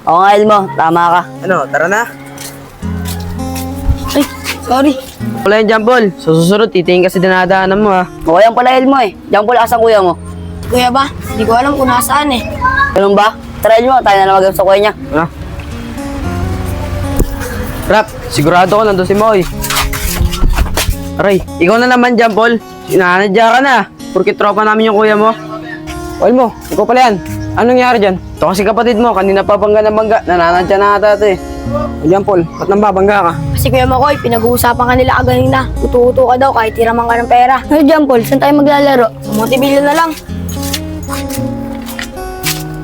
Oo nga, Elmo. Tama ka. Ano, tara na. Ay, sorry. Wala yan, Jampol. Sa susunod, titingin kasi dinadaanan mo, ha. O yan pala, Elmo eh. Diyan pala asan kuya mo. Kuya ba? Hindi ko alam kung nasaan eh. Ganun ba? Tara, Elmo. Tayo na naman sa kuya niya. Ha? Rap, sigurado ko nandun si Moy. Aray, ikaw na naman, Jampol. Sinanadya ka na. Porkit tropa namin yung kuya mo. Mo, ikaw pala yan. Anong nangyari dyan? Ito kasi kapatid mo, kanina pa bangga na bangga. Nananadya na ata ito eh. O Jampol, ba't nang babangga ka? Kasi Kuya Makoy, pinag-uusapan ka nila kaganina. Utu-utu ka daw kahit tiraman ka ng pera. Ano dyan, Paul? Saan tayo maglalaro? Sa Montebello na lang.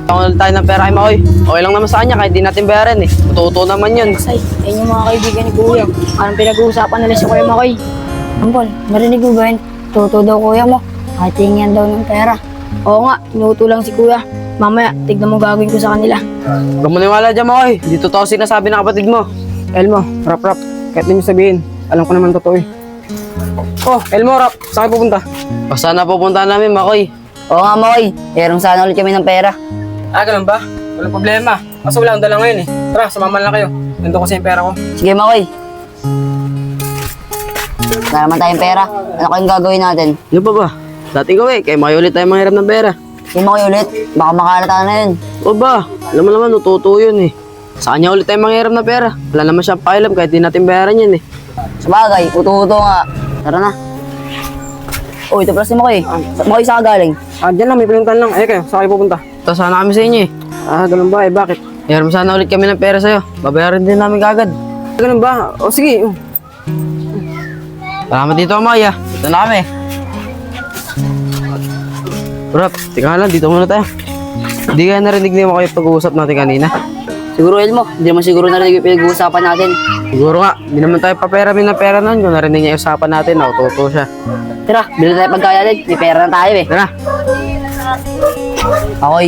Ako tayo ng pera kay Makoy. Okay lang naman sa kanya kahit di natin bayaran eh. Uto-uto naman yun. Say, yan yung mga kaibigan ni Kuya. Anong pinag-uusapan nila si Kuya Makoy? Paul, narinig mo ba yun? Tuto daw kuya mo. Kahit tingin daw ng pera. Oo nga, inuuto lang si Kuya. Mamaya, tignan mo gagawin ko sa kanila. Huwag mo niwala dyan, Makoy. Di totoo sinasabi ng kapatid mo. Elmo, rap. Kahit di mo sabihin, alam ko naman totoo eh. Oh, Elmo, rap. Saan kayo pupunta? Basta na pupunta namin, Makoy. Oo nga, Moy. Meron sana ulit kami ng pera. Ah, ganun ba? Walang problema. Kaso wala akong dala ngayon eh. Tara, sumama na kayo. Nandun kasi yung pera ko. Sige, Moy. Wala naman tayong pera. Ano kayong gagawin natin? Ano pa ba? Dati ko eh, kaya ulit tayo manghiram ng pera. Sige, Moy ulit. Baka makalata na yun. O ba? Alam mo naman, ututo yun eh. Sa kanya ulit tayo manghiram ng pera. Wala naman siyang pakialam kahit di natin bayaran yan eh. Sabagay, uto-uto nga. Tara na. Oh, ito pala si Moy. Moy, saan ka galing? Ah, dyan lang, may pinuntan lang. Eh kayo, saan kayo pupunta? Ito sana kami sa inyo eh. Ah, ganun ba eh, bakit? Hiram sana ulit kami ng pera sa'yo. Babayaran din namin kagad. Ganun ba? O sige. Salamat dito, Maya. Dito na kami. Rap, tika lang, dito muna tayo. Hindi kaya narinig niyo kayo pag-uusap natin kanina? Siguro, Elmo. Hindi naman siguro narinig yung pinag-uusapan natin. Siguro nga, hindi naman tayo paperamin ng pera nun. Kung narinig niya yung usapan natin, naututo siya. Tara, bilhin tayo pagkayalan. May pera na tayo eh. Tara. Akoy,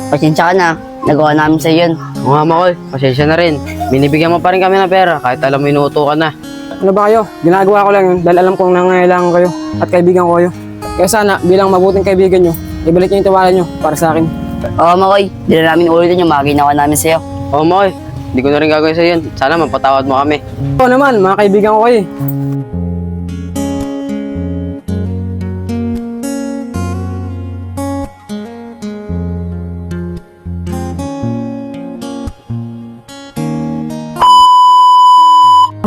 pasensya ka na. Nagawa namin sa yun. Oo nga, Makoy, pasensya na rin. Binibigyan mo pa rin kami ng pera kahit alam mo inuuto ka na. Ano ba kayo? Ginagawa ko lang yun dahil alam kong nangangailangan kayo at kaibigan ko kayo. Kaya sana, bilang mabuting kaibigan nyo, ibalik niyo yung tiwala nyo para sa akin. Oo, Makoy. Hindi na namin ulitin yung mga ginawa namin sa'yo. Oo, Makoy, hindi ko na rin gagawin sa yun. Sana mapatawad mo kami. Oo naman, mga kaibigan ko kayo eh.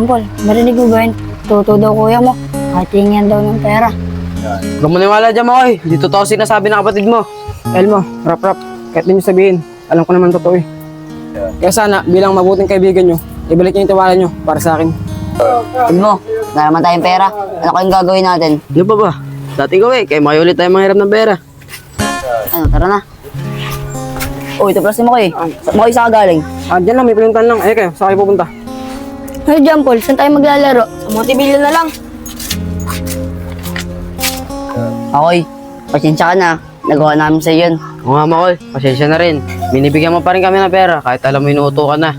Paul, narinig mo ba yun? Tuto daw Kuya mo. Kahit tingin daw ng pera. Huwag mo niwala dyan, Makoy. Hindi totoo sinasabi ng kapatid mo. Elmo, rap. Kahit di nyo sabihin, alam ko naman totoo eh. Kaya sana, bilang mabuting kaibigan nyo, ibalik niyo yung tiwala nyo para sa akin. Elmo, wala naman tayong pera. Ano kayong gagawin natin? Ano pa ba? Dati ko eh, kaya ulit tayo manghiram ng pera. Ano, tara na. Oh, ito pala si Moy. Moy, saan ka galing? Ah, dyan lang, may pinuntan lang. Eh kayo, saan kayo pupunta? Ano dyan, Paul? Saan tayo maglalaro? Sa Montebello na lang. Akoy, pasensya ka na. Nagawa namin sa yun. Oo nga, Makoy, pasensya na rin. Binibigyan mo pa rin kami ng pera kahit alam mo inuuto ka na.